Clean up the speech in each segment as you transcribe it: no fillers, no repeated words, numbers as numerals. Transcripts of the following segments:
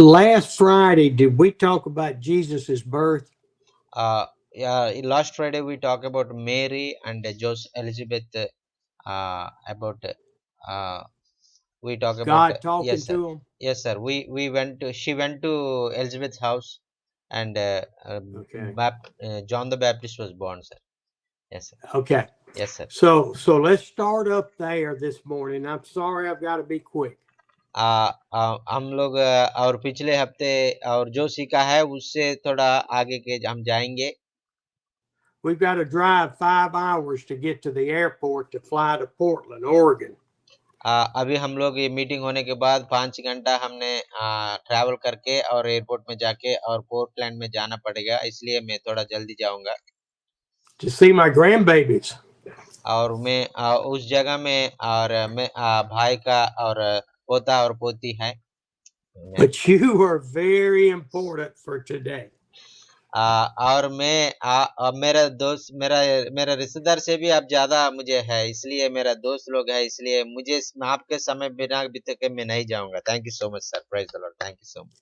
last Friday, did we talk about Jesus's birth? Yeah, last Friday we talked about Mary and Joseph Elizabeth. About we talk about God talking yes sir, to him? yes sir. We went to she went to Elizabeth's house, and Okay. John the Baptist was born, sir. Yes sir. Okay. Yes sir. So let's start up there this morning. I'm sorry I've got to be quick. हम लोग और पिछले हफ्ते और जो सीखा है उससे थोड़ा आगे के हम जाएंगे. We've got to drive 5 hours to get to the airport to fly to Portland, Oregon. अभी हम लोग ये मीटिंग होने के बाद 5 घंटा हमने ट्रैवल करके और एयरपोर्ट में जाके और पोर्टलैंड में जाना पड़ेगा, इसलिए मैं थोड़ा जल्दी जाऊंगा. To see my grandbabies. और मैं उस जगह में और मैं भाई का और पोता और पोती है. But you are very important for today. और मैं मेरा दोस्त मेरा रिश्तेदार से भी आप ज्यादा मुझे है, इसलिए मेरा दोस्त लोग है, इसलिए मुझे आपके समय बिना बीते के मैं नहीं जाऊंगा. Thank you so much sir. Praise the Lord. Thank you so much.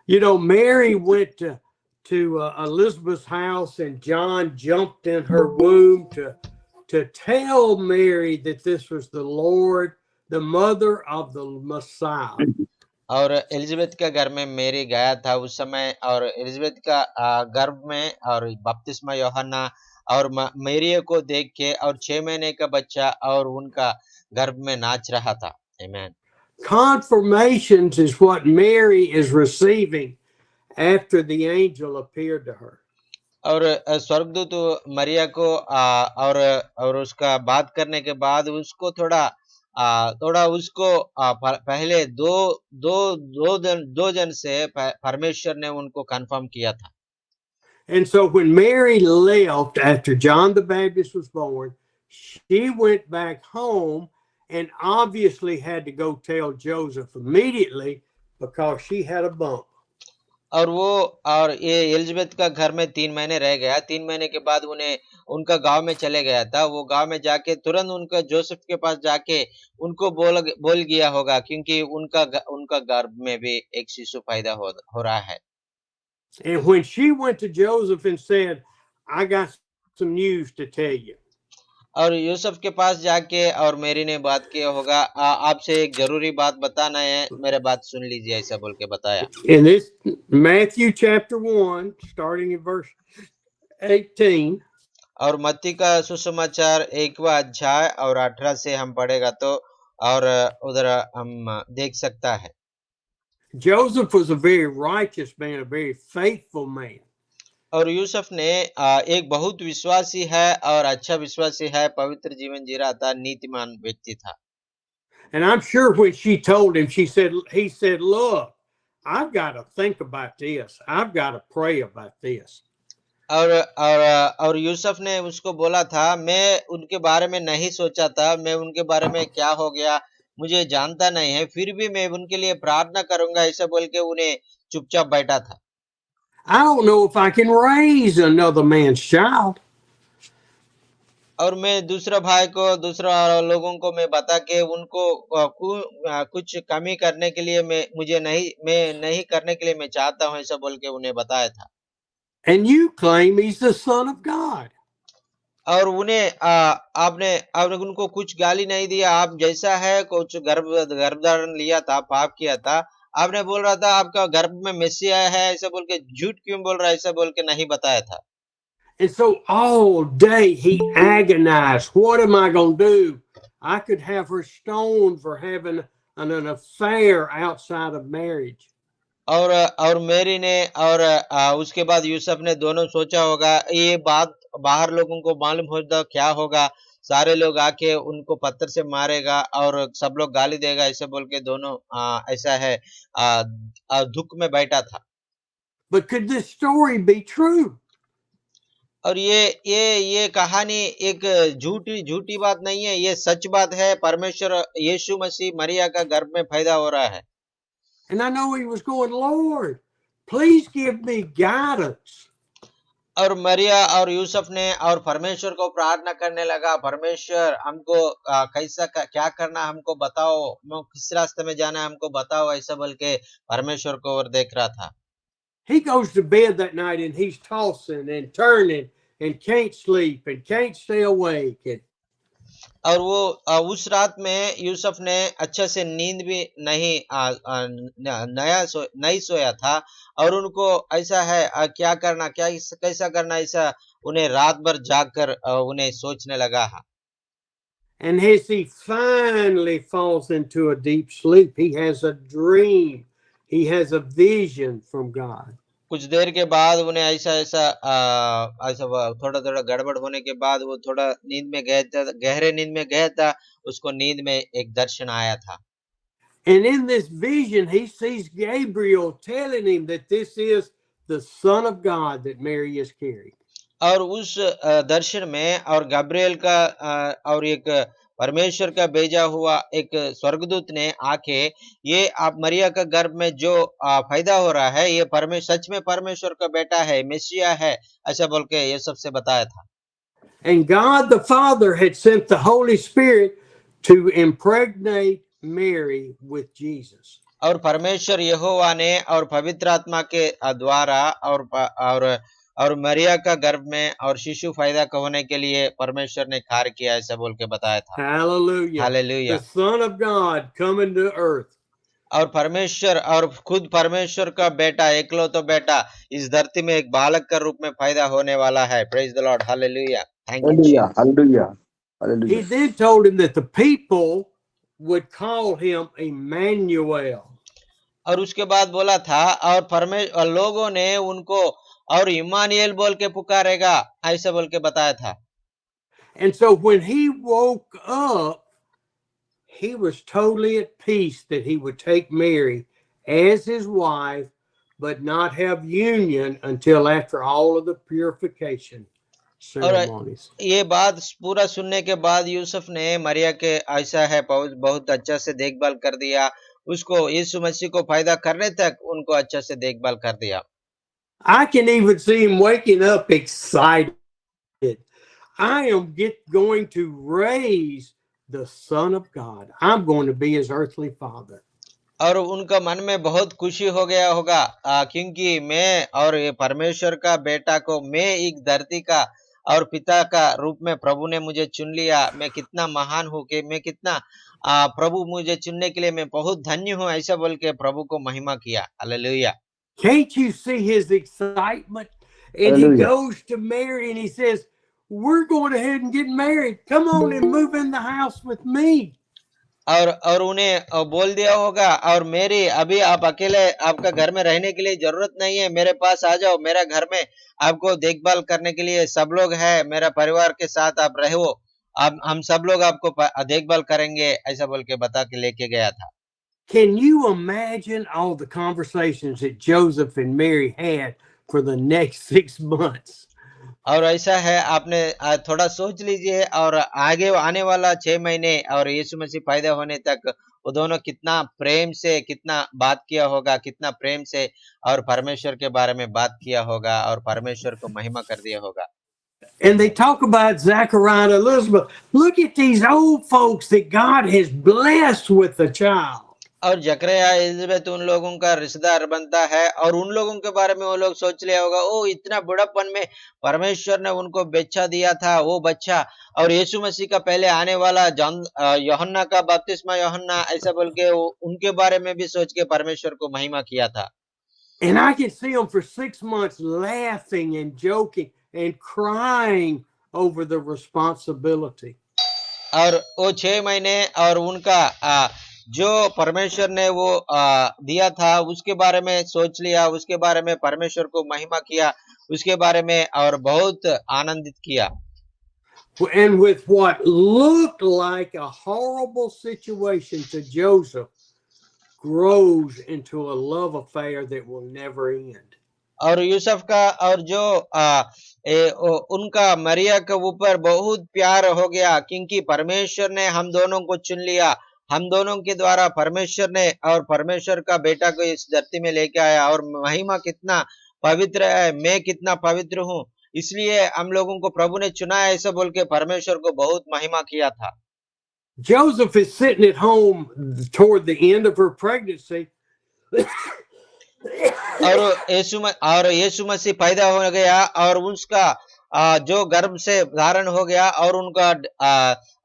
You know, Mary went to Elizabeth's house, and John jumped in her womb to tell Mary that this was the Lord, the mother of the Messiah. और Elizabeth के घर में मेरी गया था उस समय, और एलिजाबेथ का गर्भ में और बपतिस्मा यूहन्ना और मेरी को देख के और 6 महीने का बच्चा और उनका गर्भ में नाच रहा था. आमीन. Confirmations is what Mary is receiving after the angel appeared to her. और स्वर्गदूत मरिया को और उसका बात करने के बाद उसको थोड़ा उसको पहले दो जन से परमेश्वर ने उनको कंफर्म किया था. And so when Mary left after John the Baptist was born, she went back home and obviously had to go tell Joseph immediately because she had a bump. और ये एलिजाबेथ का घर में 3 महीने रह गया. 3 महीने के बाद उनका गांव में चले गया था. वो गांव में जाके तुरंत उनका जोसेफ के पास जाके उनको बोल गया होगा, क्योंकि उनका गर्भ में भी एक शिशु पैदा हो रहा है. And when she went to Joseph and said, I got some news to tell you. और यूसुफ के पास जाके और मेरी ने बात किया होगा, आपसे एक जरूरी बात बताना है, मेरे बात सुन लीजिए, ऐसा बोल के बताया. In this Matthew chapter 1, starting in verse 18. और मत्ती का सुसमाचार 1वां अध्याय और 18 से हम पढ़ेगा तो और उधर हम देख सकता है. Joseph was a very righteous man, a very faithful man. और यूसुफ ने एक बहुत विश्वासी है और अच्छा विश्वासी है, पवित्र जीवन जी रहा था, नीतिमान व्यक्ति था. And I'm sure when she told him, he said, look, I've got to think about this. I've got to pray about this. और यूसुफ ने उसको बोला था, मैं उनके बारे में नहीं सोचा था, मैं उनके बारे में क्या हो गया मुझे जानता नहीं है, फिर भी मैं उनके लिए प्रार्थना करूंगा, ऐसा बोल के उन्हें चुपचाप बैठा था. I don't know if I can raise another man's child. और मैं दूसरा भाई को, दूसरा लोगों को मैं बता के उनको कुछ कमी करने के लिए मैं नहीं करने के लिए मैं चाहता हूं, ऐसा बोल के उन्हें बताया था. And you claim he's the son of God. और उन्हें आपने उनको कुछ गाली नहीं दिया, आप जैसा है कुछ गर्भधारण लिया था, पाप किया था, आपने बोल रहा था आपका गर्भ में मेसिया है, ऐसा बोल के झूठ क्यों बोल रहा है, ऐसा बोल के नहीं बताया था. And so all day he agonized. What am I going to do? I could have her stoned for having an affair outside of marriage. और मेरी ने और उसके बाद यूसुफ ने दोनों सोचा होगा, ये बात बाहर लोगों को मालूम होगा क्या होगा, सारे लोग आके उनको पत्थर से मारेगा और सब लोग गाली देगा, ऐसे बोल के दोनों ऐसा है दुख में बैठा था. But could this story be true? और ये कहानी एक झूठी बात नहीं है, ये सच बात है. परमेश्वर यीशु मसीह मरिया का गर्भ में पैदा हो रहा है. And I know he was going, Lord, please give me guidance. और मरिया और यूसुफ ने और परमेश्वर को प्रार्थना करने लगा, परमेश्वर हमको क्या करना हमको बताओ, किस रास्ते में जाना है हमको बताओ, ऐसा बोल के परमेश्वर को और देख रहा था। He goes to bed that night and he's tossing and turning and can't sleep and can't stay awake. And और वो उस रात में यूसुफ ने अच्छे से नींद भी नहीं सोया था, और उनको ऐसा है क्या करना, कैसा करना, ऐसा उन्हें रात भर जागकर उन्हें सोचने लगा है। And as he finally falls into a deep sleep, he has a dream. He has a vision from God. कुछ देर के बाद उन्हें ऐसा थोड़ा थोड़ा गड़बड़ होने के बाद वो थोड़ा नींद में गया था, गहरे नींद में गया था, उसको नींद में एक दर्शन आया था। And in this vision, he sees Gabriel telling him that this is the Son of God that Mary is carrying. और उस दर्शन में और गब्रिएल का और एक परमेश्वर का भेजा हुआ एक स्वर्गदूत ने आके ये आप मरिया का गर्भ में जो पैदा हो रहा है, ये सच में परमेश्वर का बेटा है, मेसिया है, ऐसा बोल के ये सबसे बताया था। And God the Father had sent the Holy Spirit to impregnate Mary with Jesus. और परमेश्वर यहोवा ने और पवित्र आत्मा के द्वारा और मरिया का गर्भ में और शिशु पैदा होने के लिए परमेश्वर ने कार्य किया, ऐसा बोल के बताया था। Hallelujah. Hallelujah. The Son of God coming to earth. और परमेश्वर और खुद परमेश्वर का बेटा, एकलौता बेटा इस धरती में एक बालक का रूप में पैदा होने वाला है। Praise the Lord, hallelujah, thank you Hallelujah. Jesus. Hallelujah. He Hallelujah. then told him that the people would call him Emmanuel. और उसके बाद बोला था और परमेश्वर लोगों ने उनको और इम्मानुएल बोल के पुकारेगा, ऐसा बोल के बताया था। And so when he woke up, he was totally at peace that he would take Mary as his wife, but not have union until after all of the purification और ceremonies. ये बात पूरा सुनने के बाद यूसुफ ने मरिया के ऐसा है बहुत अच्छा से देखभाल कर दिया, उसको यीशु मसीह को पैदा करने तक उनको अच्छा से देखभाल कर दिया। I can even see him waking up excited. I am going to raise the Son of God. I'm going to be his earthly father. और उनका मन में बहुत खुशी हो गया होगा, क्योंकि मैं और ये परमेश्वर का बेटा को मैं एक धरती का और पिता का रूप में प्रभु ने मुझे चुन लिया, मैं कितना महान हूँ कि मैं कितना प्रभु मुझे चुनने के लिए मैं बहुत धन्य हूँ, ऐसा बोल के प्रभु को महिमा किया। Hallelujah. Can't you see his excitement? And Hallelujah. he goes to Mary and he says, we're going ahead and get married. Come on and move in the house with me. और उन्हें बोल दिया होगा, और मेरी अभी आप अकेले आपका घर में रहने के लिए जरूरत नहीं है, मेरे पास आ जाओ, मेरा घर में आपको देखभाल करने के लिए सब लोग हैं, मेरा परिवार के साथ आप रहो, आप हम सब लोग आपको देखभाल करेंगे, ऐसा बोल के बता के लेके गया था। Can you imagine all the conversations that Joseph and Mary had for the next 6 months? और ऐसा है, आपने थोड़ा सोच लीजिए, और आगे आने वाला 6 महीने और यीशु मसीह पैदा होने तक वो दोनों कितना प्रेम से कितना बात किया होगा, कितना प्रेम से और परमेश्वर के बारे में बात किया होगा और परमेश्वर को महिमा कर दिया होगा। And they talk about Zachariah and Elizabeth. Look at these old folks that God has blessed with a child. और जकरिया एलिजाबेथ उन लोगों का रिश्तेदार बनता है, और उन लोगों के बारे में वो लोग सोच लिया होगा, ओ इतना बुढ़ापन में परमेश्वर ने उनको बच्चा दिया था, वो बच्चा और यीशु मसीह का पहले आने वाला यूहन्ना का बपतिस्मा यूहन्ना, ऐसा बोल के उनके बारे में भी सोच के परमेश्वर को महिमा किया था। And I can see them for 6 months laughing and joking and crying over the responsibility. और वो 6 महीने और उनका जो परमेश्वर ने वो दिया था उसके बारे में सोच लिया, उसके बारे में परमेश्वर को महिमा किया, उसके बारे में और बहुत आनंदित किया। And with what looked like a horrible situation to Joseph grows into a love affair that will never end. और यूसुफ का और जो उनका मरिया के ऊपर बहुत प्यार हो गया, क्योंकि परमेश्वर ने हम दोनों को चुन लिया, हम दोनों के द्वारा परमेश्वर ने और परमेश्वर का बेटा को इस धरती में लेके आया, और महिमा कितना पवित्र है, मैं कितना पवित्र हूँ, इसलिए हम लोगों को प्रभु ने चुना है, ऐसा बोल के परमेश्वर को बहुत महिमा किया था। Joseph is sitting at home toward the end of her pregnancy. और यीशु मसीह पैदा हो गया और उसका जो गर्भ से धारण हो गया और उनका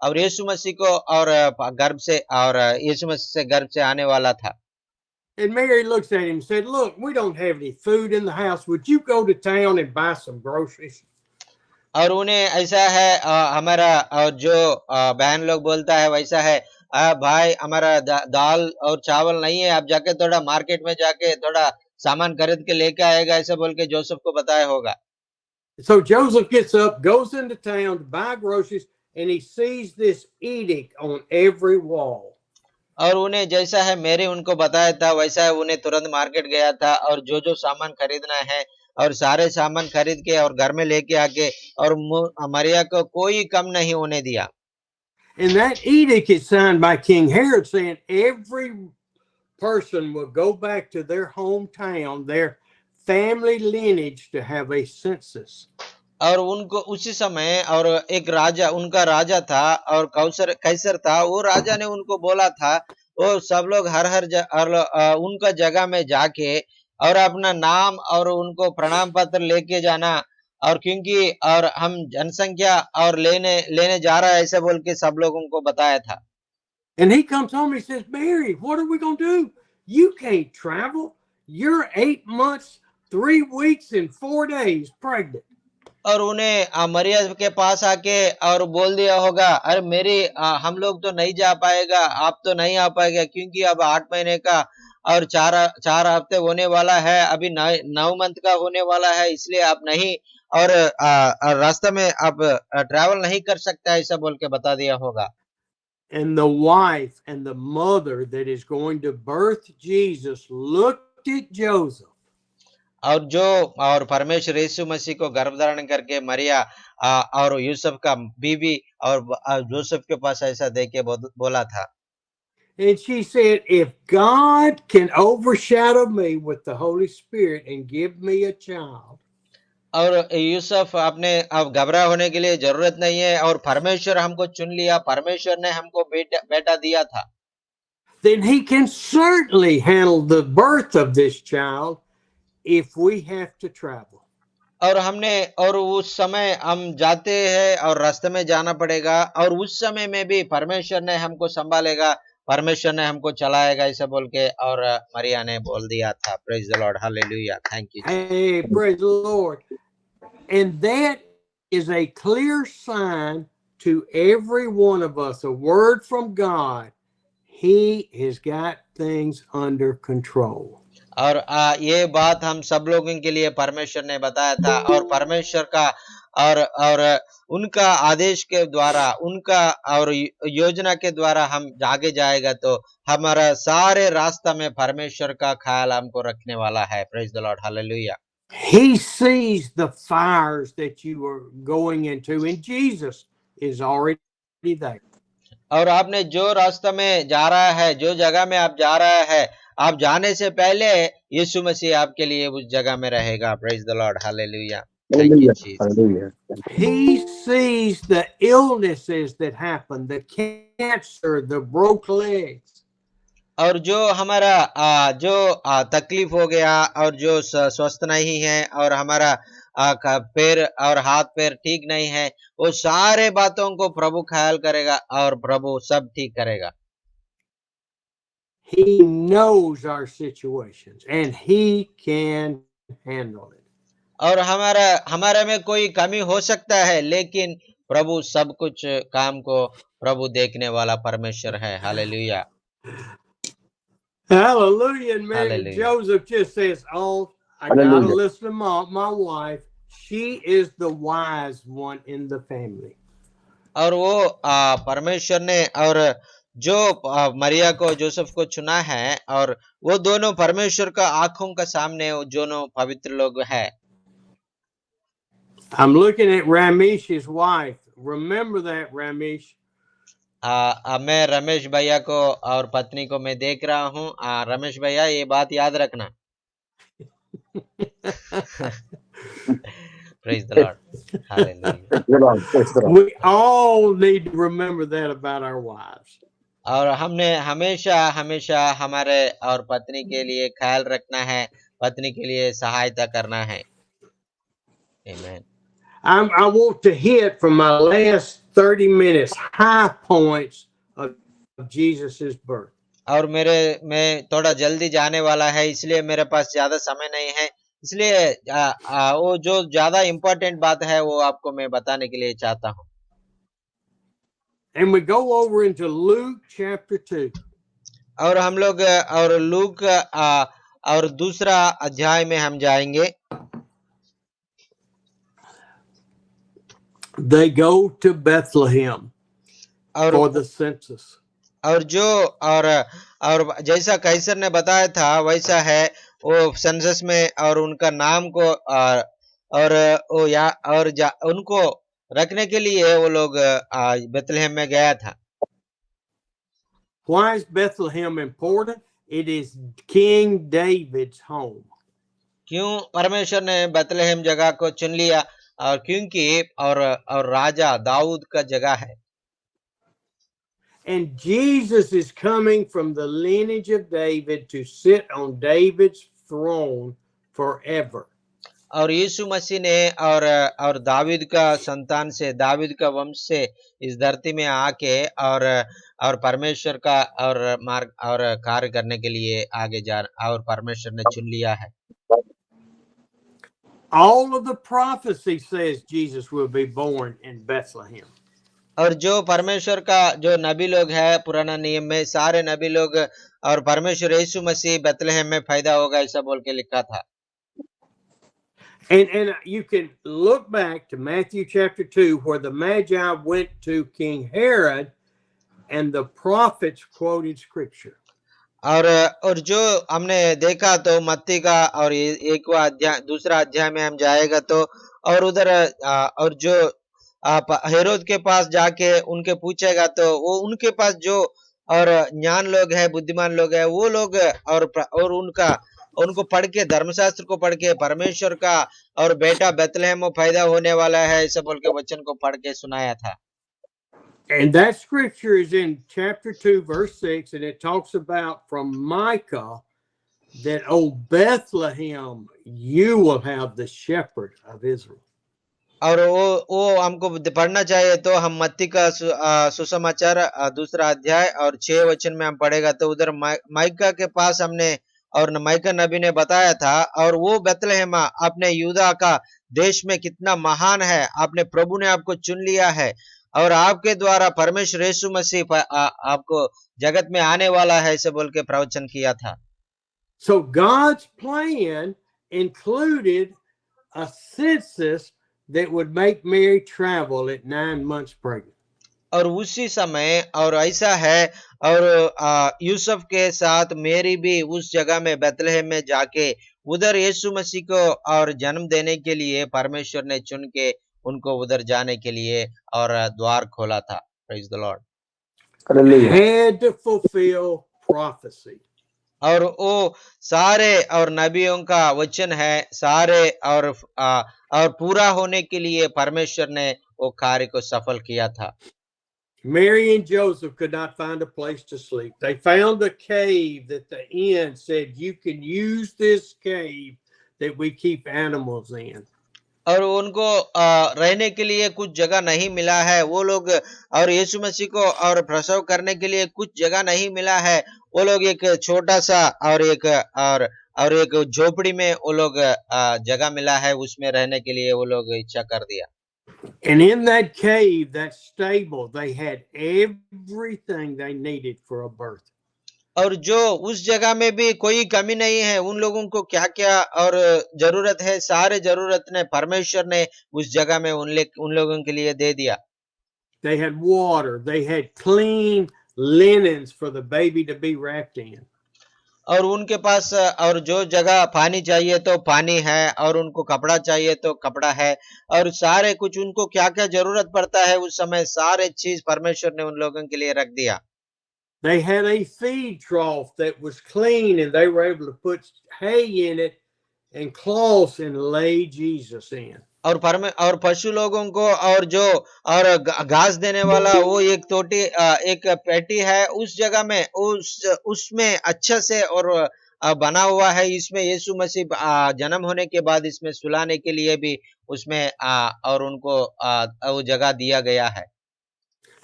और यीशु मसीह को और गर्भ से और यीशु मसीह से गर्भ से आने वाला था। And Mary looks at him and said, "Look, we don't have any food in the house. Would you go to town and buy some groceries?" और उन्हें ऐसा है हमारा जो बहन लोग बोलता है वैसा है, भाई हमारा दाल और चावल नहीं है, आप जाके थोड़ा मार्केट में जाके थोड़ा सामान खरीद के लेके आएगा, ऐसा बोल के जोसेफ को बताया होगा। So Joseph gets up, goes into town to buy groceries, and he sees this edict on every wall. और उन्हें जैसा है मेरे उनको बताया था वैसा है, उन्हें तुरंत मार्केट गया था और जो सामान खरीदना है और सारे सामान खरीद के और घर में लेके आके और मरिया को कोई कम नहीं होने दिया। And that edict is signed by King Herod, saying every person will go back to their hometown, their family lineage, to have a census. और उनको उसी समय और एक राजा, उनका राजा था और कैसर था, वो राजा ने उनको बोला था वो सब लोग हर उनका जगह में जाके और अपना नाम और उनको प्रणाम पत्र लेके जाना, और क्योंकि और हम जनसंख्या और लेने जा रहा है ऐसे बोल के सब लोगों को बताया था। And he comes home and he says, "Mary, what are we going to do? You can't travel. You're 8 months, 3 weeks, and 4 days pregnant." और उन्हें मरिया के पास आके और बोल दिया होगा, अरे मेरी हम लोग तो नहीं जा पाएगा, आप तो नहीं आ पाएगा, क्योंकि अब 8 महीने का और 4 हफ्ते होने वाला है, अभी 9 मंथ का होने वाला है, इसलिए आप नहीं और रास्ते में आप ट्रैवल नहीं कर सकता, ऐसा बोल के बता दिया होगा। And the wife and the mother that is going to birth Jesus looked at Joseph. और परमेश्वर यीशु मसीह को गर्भ धारण करके मरिया और यूसुफ का बीवी और जोसेफ के पास ऐसा देख के बोला था। And she said, "If God can overshadow me with the Holy Spirit and give me a child." और यूसुफ आपने अब घबरा होने के लिए जरूरत नहीं है, और परमेश्वर हमको चुन लिया, परमेश्वर ने हमको बेटा दिया था, Then he can certainly handle the birth of this child if we have to travel. और उस समय हम जाते हैं और रास्ते में जाना पड़ेगा, और उस समय में भी परमेश्वर ने हमको संभालेगा, परमेश्वर ने हमको चलाएगा, ऐसा बोल के और मरिया ने बोल दिया था। Praise the Lord, hallelujah, thank you. Hey, praise the Lord. And that is a clear sign to every one of us, a word from God. He has got things under control. और ये बात हम सब लोगों के लिए परमेश्वर ने बताया था, और परमेश्वर का और उनका आदेश के द्वारा, उनका और योजना के द्वारा हम आगे जाएगा तो हमारा सारे रास्ता में परमेश्वर का ख्याल हमको रखने वाला है। Praise the Lord, hallelujah. He sees the fires that you are going into, and Jesus is already there. और आपने जो रास्ता में जा रहा है, जो जगह में आप जा रहा है, आप जाने से पहले यीशु मसीह आपके लिए उस जगह में रहेगा। Praise the Lord, hallelujah, thank you Jesus. He sees the illnesses that happen, the cancer, the broke legs. और जो हमारा जो तकलीफ हो गया और जो स्वस्थ नहीं है और हमारा पैर और हाथ पैर ठीक नहीं है, वो सारे बातों को प्रभु ख्याल करेगा और प्रभु सब ठीक करेगा। He knows our situations and he can handle it. और हमारे में कोई कमी हो सकता है, लेकिन प्रभु सब कुछ काम को प्रभु देखने वाला परमेश्वर है। Hallelujah, Hallelujah. And Mary, Hallelujah. Joseph just says, "Oh, I gotta listen to my wife. She is the wise one in the family." और वो परमेश्वर ने और जो मरिया को जोसेफ को चुना है, और वो दोनों परमेश्वर का आंखों का सामने दोनों पवित्र लोग हैं। I'm looking at Ramesh's wife. Remember that, Ramesh. मैं रमेश भैया को और पत्नी को मैं देख रहा हूँ। रमेश भैया, ये बात याद रखना। Praise the Lord. Hallelujah. Praise the Lord. Praise the Lord. We all need to remember that about our wives. और हमने हमेशा हमेशा हमारे और पत्नी के लिए ख्याल रखना है, पत्नी के लिए सहायता करना है। Amen. I want to hit from my last 30 minutes high points of Jesus's birth. और मैं थोड़ा जल्दी जाने वाला है, इसलिए मेरे पास ज्यादा समय नहीं है, इसलिए वो जो ज्यादा इम्पोर्टेंट बात है वो आपको मैं बताने के लिए चाहता हूँ। And we go over into Luke chapter 2. और हम लोग और लूक और दूसरा अध्याय में हम जाएंगे। They go to Bethlehem for the census. और जैसा कैसर ने बताया था वैसा है, वो सेंसस में और उनका नाम को उनको रखने के लिए वो लोग बेथलेहम में गया था। Why is Bethlehem important? It is King David's home. क्यों परमेश्वर ने बेथलेहम जगह को चुन लिया? और क्योंकि और राजा दाऊद का जगह है। And Jesus is coming from the lineage of David to sit on David's throne forever. और यीशु मसीह ने और दावीद का संतान से, दावीद का वंश से इस धरती में आके और परमेश्वर का और मार्ग और कार्य करने के लिए आगे जा, और परमेश्वर ने चुन लिया है। All of the prophecy says Jesus will be born in Bethlehem. और जो परमेश्वर का जो नबी लोग है पुराना नियम में, सारे नबी लोग और परमेश्वर यीशु मसीह बेथलेहम में पैदा होगा ऐसा बोल के लिखा था। And you can look back to Matthew chapter 2 where the Magi went to King Herod and the prophets quoted scripture. और जो हमने देखा तो मत्ती का और एकवा अध्याय दूसरा अध्याय में हम जाएगा तो और उधर और जो हेरोद के पास जाके उनके पूछेगा तो वो उनके पास जो और ज्ञान लोग है, बुद्धिमान लोग है, वो लोग और उनको पढ़ के, धर्मशास्त्र को पढ़ के परमेश्वर का और बेटा बेथलेहम में पैदा होने वाला है ऐसा बोल के वचन को पढ़ के सुनाया था। And that scripture is in chapter 2 verse 6, and it talks about from Micah that, "O Bethlehem, you will have the shepherd of Israel." और वो हमको पढ़ना चाहिए तो हम मत्ती का सुसमाचार दूसरा अध्याय और 6 वचन में हम पढ़ेगा तो उधर माइका के पास हमने और माइका नबी ने बताया था, और वो बेथलेहम अपने यूदा का देश में कितना महान है, आपने प्रभु ने आपको चुन लिया है और आपके द्वारा परमेश्वर यीशु मसीह आपको जगत में आने वाला है ऐसे बोल के प्रवचन किया था। So God's plan included a census that would make Mary travel at 9 months pregnant. और उसी समय और ऐसा है और यूसुफ के साथ मेरी भी उस जगह में बेथलेहम में जाके उधर यीशु मसीह को और जन्म देने के लिए परमेश्वर ने चुन के उनको उधर जाने के लिए और द्वार खोला था। Praise the Lord. Had to fulfill prophecy. और वो सारे और नबियों का वचन है, सारे और पूरा होने के लिए परमेश्वर ने वो कार्य को सफल किया था। Mary and Joseph could not find a place to sleep. They found a cave that the inn said, "You can use this cave that we keep animals in." और उनको रहने के लिए कुछ जगह नहीं मिला है, वो लोग और यीशु मसीह को और प्रसव करने के लिए कुछ जगह नहीं मिला है, वो लोग एक छोटा सा और एक झोपड़ी में वो लोग जगह मिला है, उसमें रहने के लिए वो लोग इच्छा कर दिया। And in that cave, that stable, they had everything they needed for a birth. और जो उस जगह में भी कोई कमी नहीं है, उन लोगों को क्या क्या और जरूरत है, सारे जरूरत ने परमेश्वर ने उस जगह में उन लोगों के लिए दे दिया। They had water, they had clean linens for the baby to be wrapped in. और उनके पास और जो जगह पानी चाहिए तो पानी है, और उनको कपड़ा चाहिए तो कपड़ा है, और सारे कुछ उनको क्या क्या जरूरत पड़ता है उस समय सारे चीज परमेश्वर ने उन लोगों के लिए रख दिया। They had a feed trough that was clean, and they were able to put hay in it and cloths and lay Jesus in. और पशु लोगों को और जो और घास देने वाला वो एक एक पेटी है उस जगह में उसमें अच्छा से और बना हुआ है। इसमें यीशु मसीह जन्म होने के बाद इसमें सुलाने के लिए भी उसमें और उनको वो जगह दिया गया है।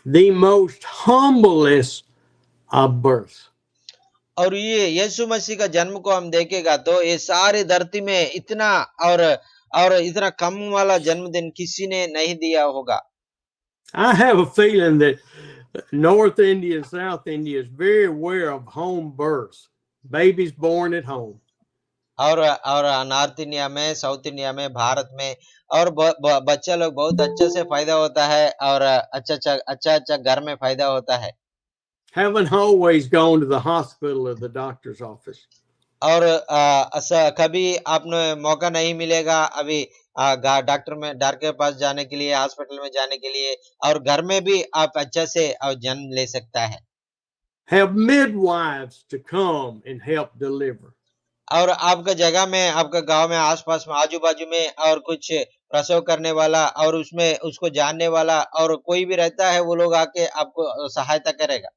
The most humblest of birth. और ये यीशु मसीह का जन्म को हम देखेगा तो ये सारी धरती में इतना और इतना कम वाला जन्मदिन किसी ने नहीं दिया होगा। I have a feeling that North India and South India is very aware of home births, babies born at home. और नॉर्थ इंडिया में, साउथ इंडिया में, भारत में और बच्चा लोग बहुत अच्छे से फायदा होता है और अच्छा घर में फायदा होता है। Haven't always gone to the hospital or the doctor's office. और कभी आपने मौका नहीं मिलेगा अभी डॉक्टर के पास जाने के लिए, हॉस्पिटल में जाने के लिए, और घर में भी आप अच्छे से जन्म ले सकता है। Have midwives to come and help deliver. और आपका जगह में, आपका गांव में, आसपास में, आजू बाजू में और कुछ प्रसव करने वाला और उसमें उसको जानने वाला और कोई भी रहता है, वो लोग आके आपको सहायता करेगा।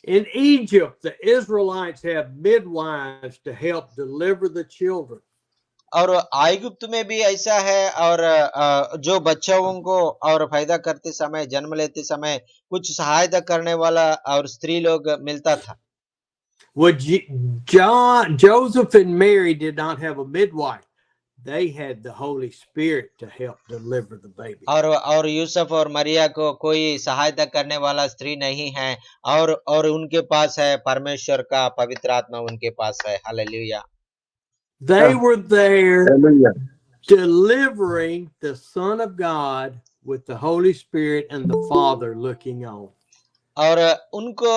In Egypt, the Israelites have midwives to help deliver the children. और आयुक्त में भी ऐसा है और जो बच्चों को और फायदा करते समय, जन्म लेते समय कुछ सहायता करने वाला और स्त्री लोग मिलता था। Well, Joseph and Mary did not have a midwife. They had the Holy Spirit to help deliver the baby. और यूसुफ और मरिया को कोई सहायता करने वाला स्त्री नहीं है और उनके पास है परमेश्वर का पवित्र आत्मा, उनके पास है। Hallelujah. They were there Hallelujah. delivering the Son of God with the Holy Spirit and the Father looking on. और उनको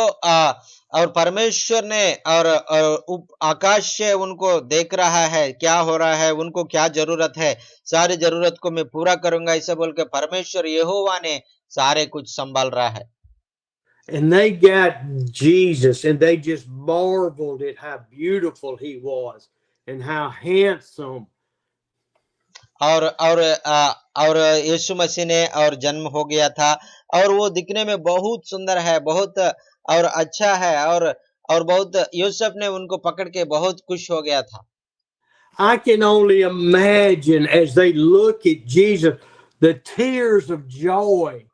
और परमेश्वर ने और आकाश से उनको देख रहा है क्या हो रहा है, उनको क्या जरूरत है, सारी जरूरत को मैं पूरा करूंगा ऐसा बोल के परमेश्वर यहोवा ने सारे कुछ संभाल रहा है। And they got Jesus and they just marveled at how beautiful he was and how handsome. और यीशु मसीह ने और जन्म हो गया था और वो दिखने में बहुत सुंदर है, बहुत और अच्छा है और बहुत यूसुफ ने उनको पकड़ के बहुत खुश हो गया था। I can only imagine as they look at Jesus, the tears of joy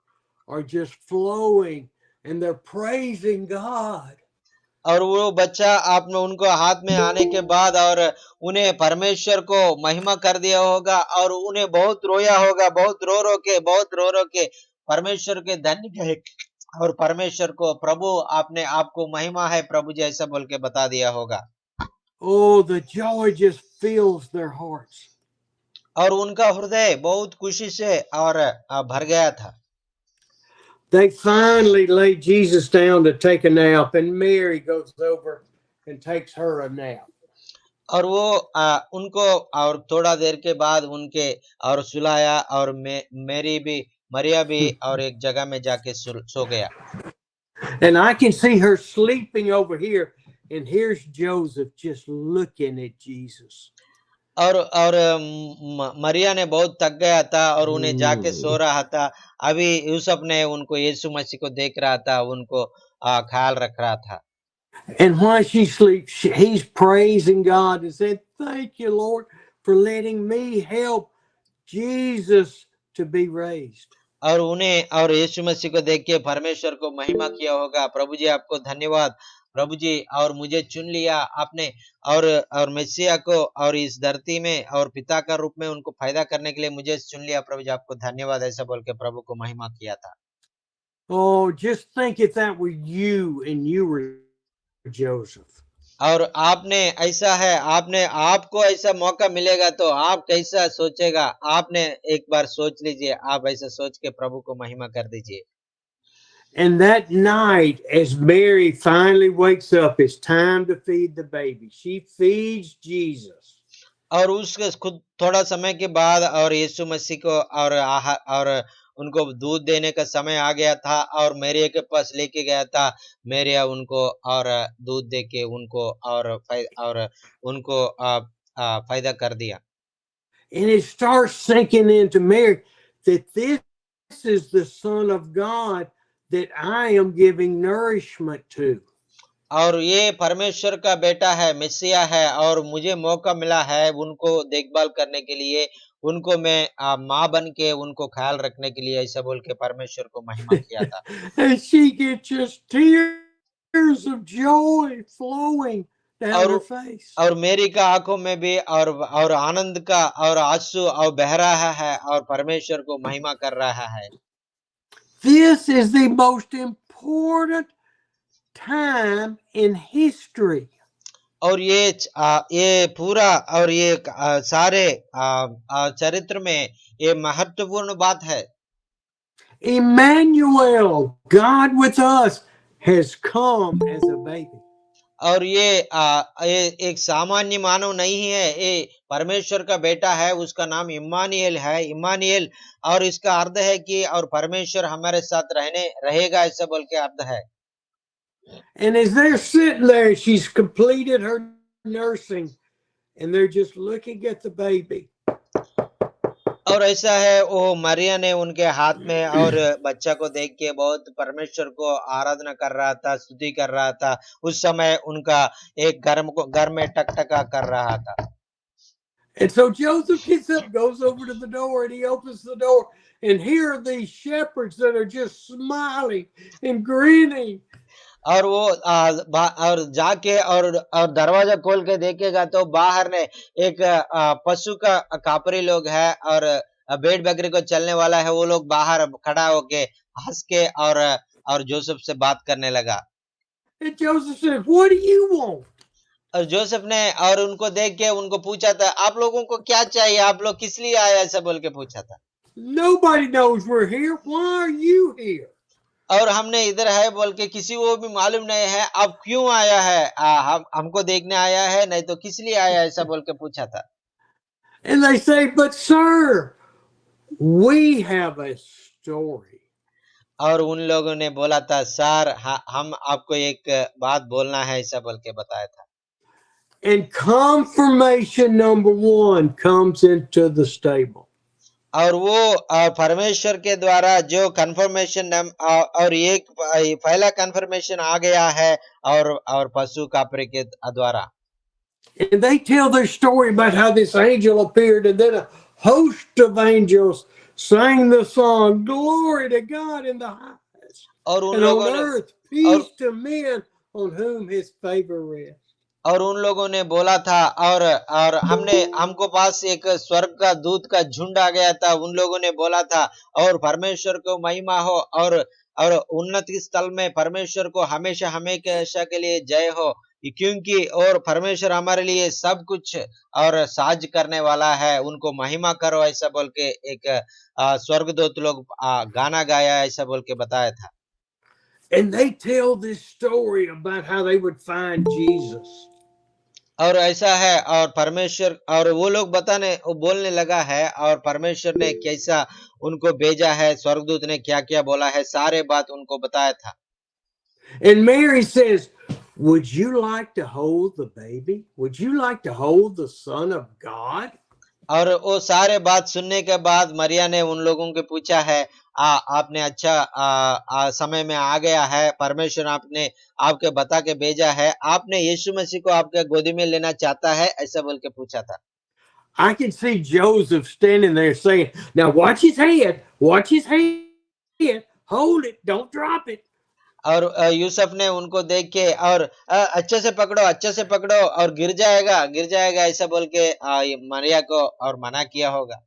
are just flowing and they're praising God. और वो बच्चा आपने उनको हाथ में आने के बाद और उन्हें परमेश्वर को महिमा कर दिया होगा और उन्हें बहुत रोया होगा, बहुत रो रो के परमेश्वर के धन्य कहे और परमेश्वर को प्रभु आपने आपको महिमा है प्रभु जी ऐसा बोल के बता दिया होगा। Oh, the joy just fills their hearts. और उनका हृदय बहुत खुशी से और भर गया था। They finally lay Jesus down to take a nap, and Mary goes over and takes her a nap. और वो उनको और थोड़ा देर के बाद उनके और सुलाया और मरिया भी और एक जगह में जाके सो गया। And I can see her sleeping over here, and here's Joseph just looking at Jesus. और मरिया ने बहुत थक गया था और उन्हें जाके सो रहा था। अभी यूसुफ ने उनको यीशु मसीह को देख रहा था, उनको ख्याल रख रहा था। And while she sleeps, he's praising God and said, "Thank you, Lord, for letting me help Jesus to be raised." और उन्हें और यीशु मसीह को देख के परमेश्वर को महिमा किया होगा, प्रभु जी आपको धन्यवाद प्रभु जी, और मुझे चुन लिया आपने और मसीहा को और इस धरती में और पिता का रूप में उनको फायदा करने के लिए मुझे चुन लिया, प्रभु जी आपको धन्यवाद ऐसा बोल के प्रभु को महिमा किया था। Oh, just think if that were you and you were Joseph. और आपने ऐसा है, आपको ऐसा मौका मिलेगा तो आप कैसा सोचेगा? आपने एक बार सोच लीजिए, आप ऐसा सोच के प्रभु को महिमा कर दीजिए। And that night, as Mary finally wakes up, it's time to feed the baby. She feeds Jesus. और उसके खुद थोड़ा समय के बाद और यीशु मसीह को और उनको दूध देने का समय आ गया था और मेरिया के पास लेके गया था। मेरिया उनको और दूध दे के उनको और उनको फायदा कर दिया। And it starts sinking into Mary that this is the Son of God that I am giving nourishment to. और ये परमेश्वर का बेटा है, मेसिया है और मुझे मौका मिला है उनको देखभाल करने के लिए, उनको मैं माँ बन के उनको ख्याल रखने के लिए, ऐसा बोल के परमेश्वर को महिमा किया था। And she gets just tears of joy flowing down her और face. और मेरी का आंखों में भी और आनंद का और आंसू और बह रहा है और परमेश्वर को महिमा कर रहा है। This is the most important time in history. और ये पूरा और ये सारे चरित्र में ये महत्वपूर्ण बात है। Emmanuel, God with us, has come as a baby. और ये एक सामान्य मानव नहीं है, ये परमेश्वर का बेटा है, उसका नाम इम्मानुएल है। इम्मानुएल और इसका अर्थ है कि और परमेश्वर हमारे साथ रहेगा, ऐसा बोल के अर्थ है। And as they're sitting there, she's completed her nursing, and they're just looking at the baby. और ऐसा है वो मरिया ने उनके हाथ में और बच्चा को देख के बहुत परमेश्वर को आराधना कर रहा था, स्तुति कर रहा था। उस समय उनका एक घर में टकटका कर रहा था। And so Joseph gets up, goes over to the door, and he opens the door, and here are these shepherds that are just smiling and grinning. और वो और जाके और दरवाजा खोल के देखेगा तो बाहर ने एक पशु का कापरी लोग है और भेड़ बकरी को चलने वाला है, वो लोग बाहर खड़ा होके हंस के और जोसेफ से बात करने लगा। And Joseph said, "What do you want?" और जोसेफ ने और उनको देख के उनको पूछा था, आप लोगों को क्या चाहिए, आप लोग किस लिए आए, ऐसा बोल के पूछा था। Nobody knows we're here. Why are you here? और हमने इधर है बोल के किसी को भी मालूम नहीं है, अब क्यों आया है, हमको देखने आया है, नहीं तो किस लिए आया, ऐसा बोल के पूछा था। And they say, "But sir, we have a story." और उन लोगों ने बोला था, सर हम आपको एक बात बोलना है, ऐसा बोल के बताया था। And confirmation number one comes into the stable. और वो परमेश्वर के द्वारा जो कंफर्मेशन और एक पहला कंफर्मेशन आ गया है और पशु कापरे के द्वारा। And they tell their story about how this angel appeared, and then a host of angels sang the song, "Glory to God in the highest, और उन and on लोगों ने earth peace to men on whom his favor rests." और उन लोगों ने बोला था और हमको पास एक स्वर्ग का दूत का झुंड आ गया था, उन लोगों ने बोला था और परमेश्वर को महिमा हो और उन्नति स्थल में परमेश्वर को हमेशा हमेशा के लिए जय हो, क्योंकि और परमेश्वर हमारे लिए सब कुछ और साज करने वाला है, उनको महिमा करो, ऐसा बोल के एक स्वर्गदूत लोग गाना गाया, ऐसा बोल के बताया था। And they tell this story about how they would find Jesus. और ऐसा है और परमेश्वर और वो लोग बोलने लगा है और परमेश्वर ने कैसा उनको भेजा है, स्वर्गदूत ने क्या क्या बोला है, सारे बात उनको बताया था। And Mary says, "Would you like to hold the baby? Would you like to hold the Son of God?" और वो सारे बात सुनने के बाद मरिया ने उन लोगों के पूछा है, आपने अच्छा समय में आ गया है, परमेश्वर आपने आपके बता के भेजा है, आपने यीशु मसीह को आपके गोदी में लेना चाहता है, ऐसा बोल के पूछा था। I can see Joseph standing there saying, "Now watch his head, hold it, don't drop it." और यूसुफ ने उनको देख के और अच्छे से पकड़ो और गिर जाएगा ऐसा बोल के मरिया को और मना किया होगा।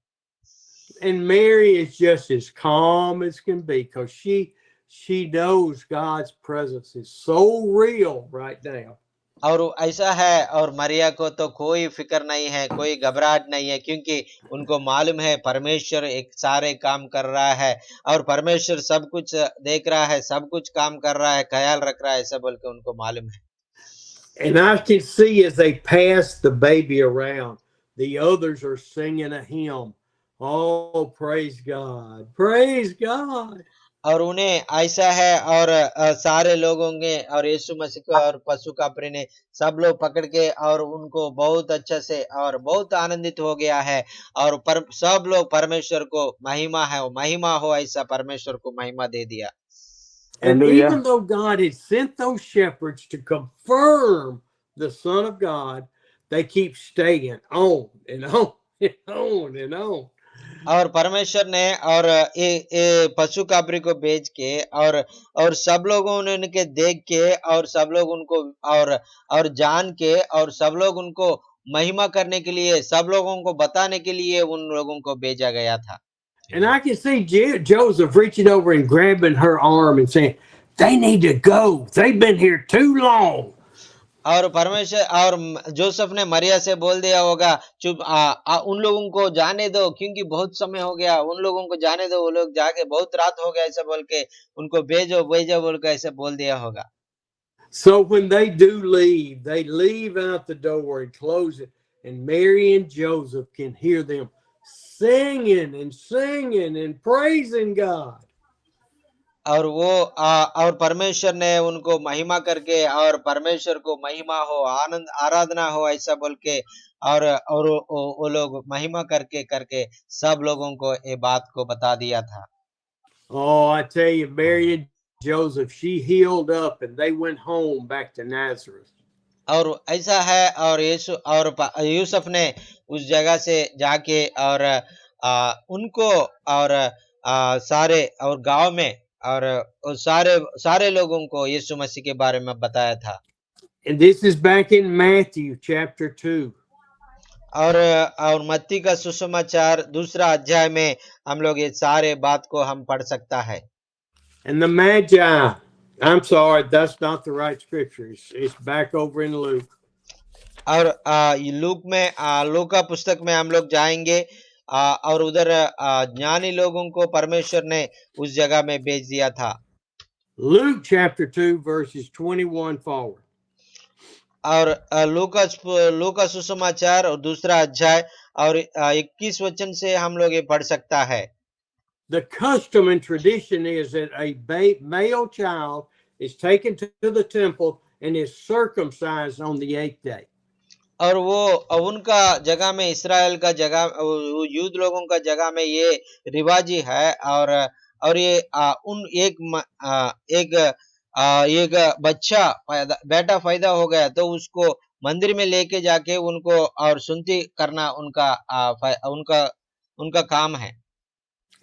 And Mary is just as calm as can be because she knows God's presence is so real right now. और ऐसा है और मरिया को तो कोई फिक्र नहीं है, कोई घबराहट नहीं है, क्योंकि उनको मालूम है परमेश्वर एक सारे काम कर रहा है और परमेश्वर सब कुछ देख रहा है, सब कुछ काम कर रहा है, ख्याल रख रहा है, ऐसा बोल के उनको मालूम है। And I can see as they pass the baby around, the others are singing a hymn. Oh, praise God, praise God. और उन्हें ऐसा है और सारे लोगों ने और यीशु मसीह को और पशु कापरी ने सब लोग पकड़ के और उनको बहुत अच्छा से और बहुत आनंदित हो गया है और सब लोग परमेश्वर को महिमा हो ऐसा परमेश्वर को महिमा दे दिया। And Hallelujah. even though God had sent those shepherds to confirm the Son of God, they keep staying on and on and on and on. और परमेश्वर ने और ये पशु कापरी को भेज के और सब लोगों ने उनके देख के और सब लोग उनको और जान के और सब लोग उनको महिमा करने के लिए सब लोगों को बताने के लिए उन लोगों को भेजा गया था। And I can see Joseph reaching over and grabbing her arm and saying, "They need to go. They've been here too long." और परमेश्वर और जोसेफ ने मरिया से बोल दिया होगा चुप उन लोगों को जाने दो क्योंकि बहुत समय हो गया, उन लोगों को जाने दो, वो लोग जाके बहुत रात हो गया ऐसा बोल के उनको भेजो भेजो बोल के ऐसे बोल दिया होगा। So when they do leave, they leave out the door and close it, and Mary and Joseph can hear them singing and singing and praising God. और वो और परमेश्वर ने उनको महिमा करके और परमेश्वर को महिमा हो आनंद आराधना हो ऐसा बोल के और वो लोग महिमा करके करके सब लोगों को ये बात को बता दिया था। Oh, I tell you, Mary and Joseph, she healed up and they went home back to Nazareth. और ऐसा है और यीशु और यूसुफ ने उस जगह से जाके और उनको और सारे और गांव में और सारे सारे लोगों को यीशु मसीह के बारे में बताया था। And this is back in Matthew chapter 2. और मत्ती का सुसमाचार दूसरा अध्याय में हम लोग ये सारे बात को हम पढ़ सकता है। And the Magi, I'm sorry, that's not the right scripture. It's back over in Luke. और लूक में लूक का पुस्तक में हम लोग जाएंगे और उधर ज्ञानी लोगों को परमेश्वर ने उस जगह में भेज दिया था। Luke chapter 2 verses 21 forward. और लूक का सुसमाचार और दूसरा अध्याय और 21 वचन से हम लोग ये पढ़ सकता है। The custom and tradition is that a male child is taken to the temple and is circumcised on the 8th day. और वो उनका जगह में इस्राएल का जगह यूद लोगों का जगह में ये रिवाजी है और ये उन एक बच्चा बेटा पैदा हो गया तो उसको मंदिर में लेके जाके उनको और सुनती करना उनका काम है।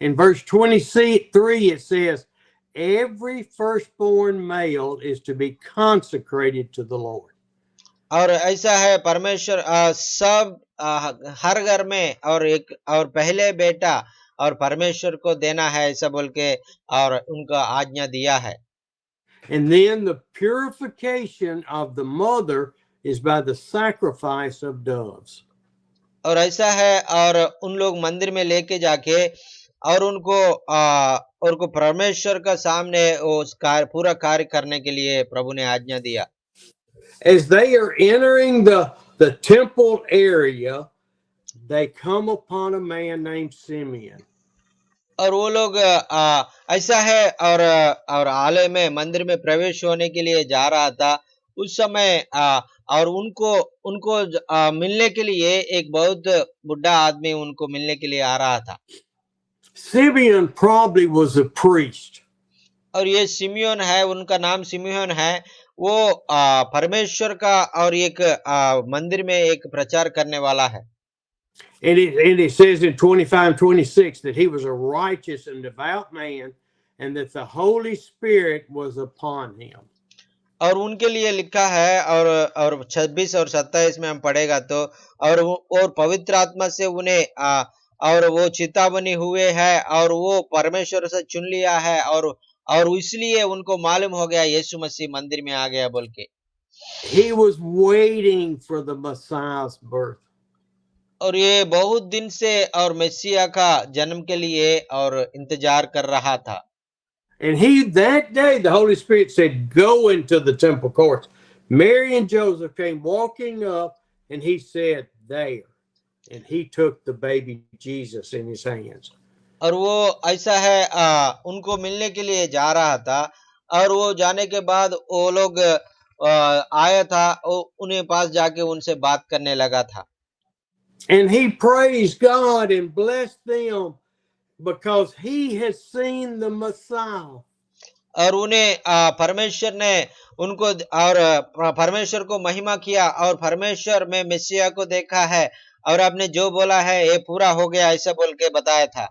In verse 23 it says, every firstborn male is to be consecrated to the Lord. और ऐसा है परमेश्वर सब हर घर में और पहले बेटा और परमेश्वर को देना है ऐसा बोल के और उनका आज्ञा दिया है। And then the purification of the mother is by the sacrifice of doves. और ऐसा है और उन लोग मंदिर में लेके जाके और उनको परमेश्वर का सामने उस पूरा कार्य करने के लिए प्रभु ने आज्ञा दिया। As they are entering the temple area, they come upon a man named Simeon. और वो लोग ऐसा है और आलय में मंदिर में प्रवेश होने के लिए जा रहा था उस समय और उनको मिलने के लिए एक बहुत बुढ़ा आदमी उनको मिलने के लिए आ रहा था। Simeon probably was a priest. और ये सिमियोन है, उनका नाम सिमियोन है। वो परमेश्वर का और एक मंदिर में एक प्रचार करने वाला है। And it says in 25-26 that he was a righteous and devout man and that the Holy Spirit was upon him. और उनके लिए लिखा है और 26 और 27 में हम पढ़ेगा तो और पवित्र आत्मा से उन्हें और वो चेतावनी हुए है और वो परमेश्वर से चुन लिया है और इसलिए उनको मालूम हो गया यीशु मसीह मंदिर में आ गया बोल के। He was waiting for the Messiah's birth. और ये बहुत दिन से और मेसिया का जन्म के लिए और इंतजार कर रहा था। And that day, the Holy Spirit said, go into the temple courts. Mary and Joseph came walking up and he said, there. And he took the baby Jesus in his hands. और वो ऐसा है उनको मिलने के लिए जा रहा था और वो जाने के बाद वो लोग आया था उन्हें पास जाके उनसे बात करने लगा था And he praised God and blessed them because he has seen the Messiah. और उन्हें परमेश्वर ने उनको और परमेश्वर को महिमा किया और परमेश्वर में मेसिया को देखा है और आपने जो बोला है ये पूरा हो गया ऐसा बोल के बताया था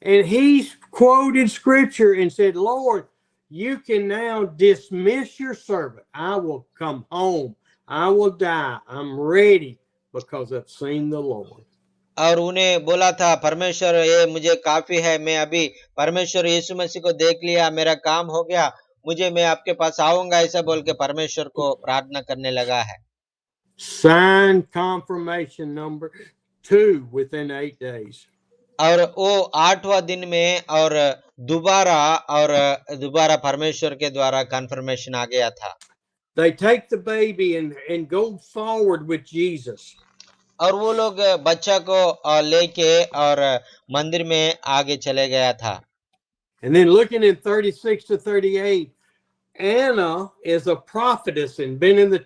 And he quoted scripture and said, Lord, you can now dismiss your servant. I will come home. I will die. I'm ready because I've seen the Lord. और उन्हें बोला था परमेश्वर ये मुझे काफी है मैं अभी परमेश्वर यीशु मसीह को देख लिया मेरा काम हो गया मुझे मैं आपके पास आऊंगा ऐसा बोल के परमेश्वर को प्रार्थना करने लगा है Sign confirmation number 2 within 8 days. और वो 8वां दिन में और दोबारा परमेश्वर के द्वारा कंफर्मेशन आ गया था They take the baby and go forward with Jesus. और वो लोग बच्चा को लेके और मंदिर में आगे चले गया था And then looking in 36 to 38, Anna is a prophetess and been in the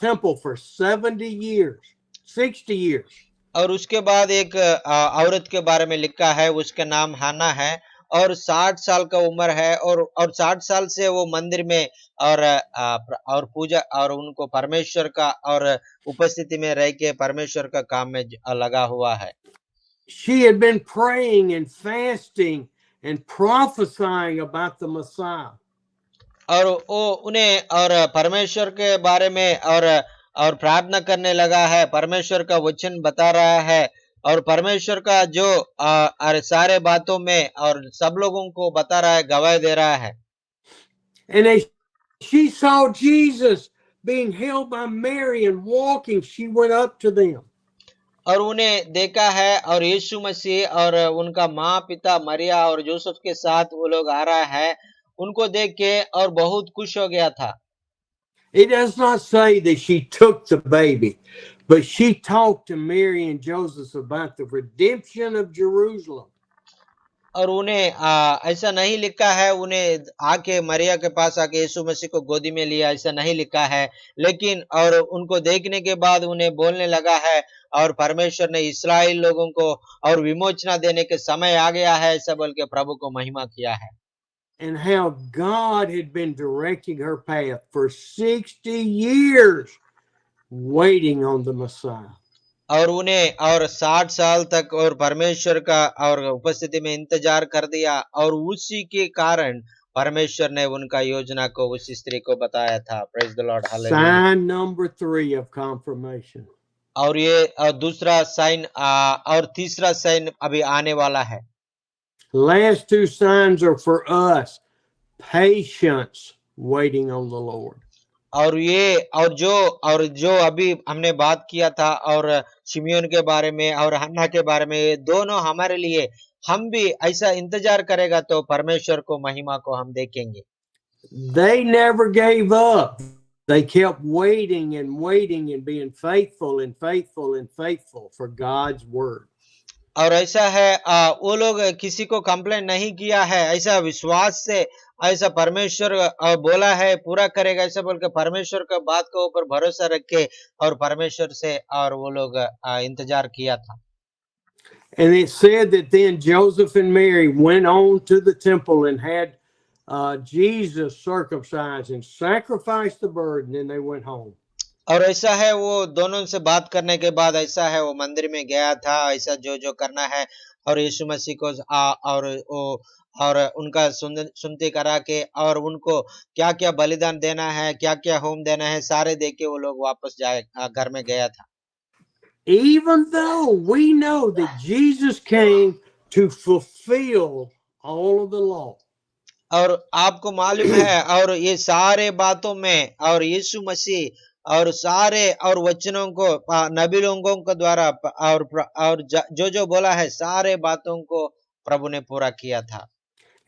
temple for 70 years, 60 years. और उसके बाद एक औरत के बारे में लिखा है उसका नाम हाना है और 60 साल का उम्र है और 60 साल से वो मंदिर में और पूजा और उनको परमेश्वर का और उपस्थिति में रह के परमेश्वर का काम में लगा हुआ है She had been praying and fasting and prophesying about the Messiah. और वो उन्हें और परमेश्वर के बारे में और प्रार्थना करने लगा है परमेश्वर का वचन बता रहा है और परमेश्वर का जो सारे बातों में और सब लोगों को बता रहा है गवाही दे रहा है And as she saw Jesus being held by Mary and walking, she went up to them. और उन्हें देखा है और यीशु मसीह और उनका माँ पिता मरिया और जोसेफ के साथ वो लोग आ रहा है उनको देख के और बहुत खुश हो गया था It does not say that she took the baby, but she talked to Mary and Joseph about the redemption of Jerusalem. और उन्हें ऐसा नहीं लिखा है उन्हें आके मरिया के पास आके यीशु मसीह को गोदी में लिया ऐसा नहीं लिखा है लेकिन और उनको देखने के बाद उन्हें बोलने लगा है और परमेश्वर ने इस्राएल लोगों को और विमोचना देने के समय आ गया है ऐसा बोल के प्रभु को महिमा किया है And how God had been directing her path for 60 years, waiting on the Messiah. और उन्हें और 60 साल तक और परमेश्वर का और उपस्थिति में इंतजार कर दिया और उसी के कारण परमेश्वर ने उनका योजना को उस स्त्री को बताया था praise the Lord hallelujah Sign number 3 of confirmation. और ये दूसरा साइन और तीसरा साइन अभी आने वाला है Last 2 signs are for us. Patience, waiting on the Lord. और ये और जो अभी हमने बात किया था और शिमियोन के बारे में और हन्ना के बारे में ये दोनों हमारे लिए हम भी ऐसा इंतजार करेगा तो परमेश्वर को महिमा को हम देखेंगे They never gave up. They kept waiting and being faithful and faithful and faithful for God's word. और ऐसा है वो लोग किसी को कंप्लेन नहीं किया है ऐसा विश्वास से ऐसा परमेश्वर बोला है पूरा करेगा ऐसा बोल के परमेश्वर का बात के ऊपर भरोसा रख के और परमेश्वर से और वो लोग इंतजार किया था And it said that then Joseph and Mary went on to the temple and had Jesus circumcised and sacrificed the bird, and then they went home. और ऐसा है वो दोनों से बात करने के बाद ऐसा है वो मंदिर में गया था ऐसा जो जो करना है और यीशु मसीह को और उनका सुनती करा के और उनको क्या क्या बलिदान देना है क्या क्या होम देना है सारे दे के वो लोग वापस जाए घर में गया था Even though we know that Jesus came to fulfill all of the law. और आपको मालूम है और ये सारे बातों में और यीशु मसीह और सारे और वचनों को नबी लोगों के द्वारा और जो जो बोला है सारे बातों को प्रभु ने पूरा किया था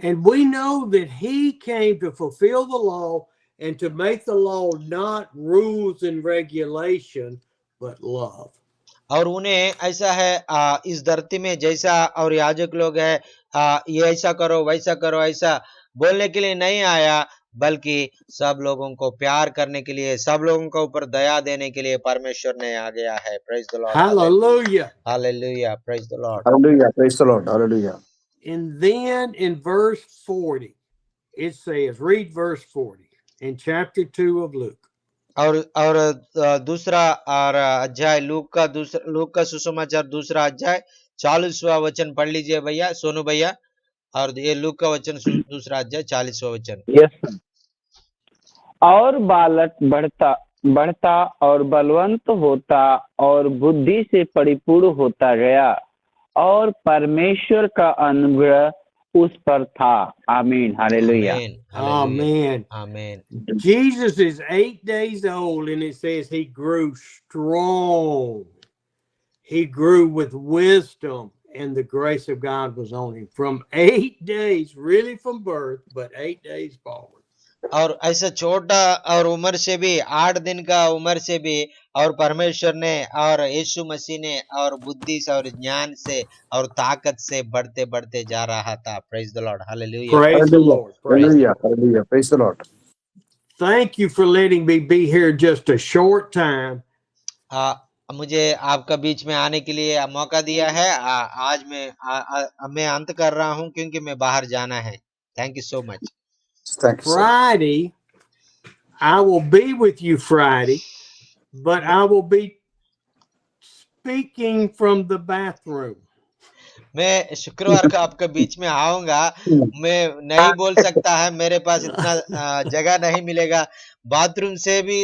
And we know that he came to fulfill the law and to make the law not rules and regulation, but love. और उन्हें ऐसा है इस धरती में जैसा और याजक लोग है ये ऐसा करो वैसा करो ऐसा बोलने के लिए नहीं आया, बल्कि सब लोगों को प्यार करने के लिए, सब लोगों के ऊपर दया देने के लिए परमेश्वर ने आ गया है. Praise the Lord. Hallelujah. Hallelujah. Praise the Lord. Hallelujah. Praise the Lord. Hallelujah. And then in verse 40, it says, read verse 40 in chapter 2 of Luke. और दूसरा और अध्याय लूक का सुसमाचार दूसरा अध्याय 40वां वचन पढ़ लीजिए भैया, सोनू भैया. और ये लूक का वचन दूसरा अध्याय 40वां वचन. Yes sir. और बालक बढ़ता बढ़ता और बलवंत होता और बुद्धि से परिपूर्ण होता गया और परमेश्वर का अनुग्रह उस पर था. आमीन. हालेलुया. आमीन. Amen. आमीन. Jesus is 8 days old, and it says he grew strong. He grew with wisdom, and the grace of God was on him from 8 days, really from birth, but 8 days forward. और ऐसा छोटा और उम्र से भी 8 दिन का उम्र से भी और परमेश्वर ने और यीशु मसीह ने और बुद्धि से और ज्ञान से और ताकत से बढ़ते बढ़ते जा रहा था. Praise the Lord. Hallelujah. Praise the Hallelujah. Lord. Praise the Hallelujah. Lord. Hallelujah. Praise the Lord. Thank you for letting me be here just a short time. मुझे आपका बीच में आने के लिए मौका दिया है. आज मैं अंत कर रहा हूं क्योंकि मैं बाहर जाना है. Thank you so much. Thank you, sir. Friday, I will be with you Friday, but I will be speaking from the bathroom. मैं शुक्रवार को आपके बीच में आऊंगा. मैं नहीं बोल सकता है, मेरे पास इतना जगह नहीं मिलेगा. बाथरूम से भी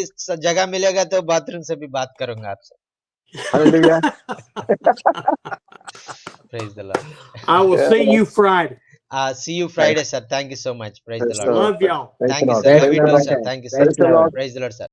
जगह मिलेगा तो बाथरूम से भी बात करूंगा आपसे. Hallelujah. Praise the Lord. I will see you Friday. See you Friday, sir. Thank you so much. Praise the Praise the Lord. Lord. Love y'all. Praise Thank the you, Lord. sir. Praise Love the you too, Lord. sir. Thank you, sir. Praise the Lord. Praise the Lord, sir.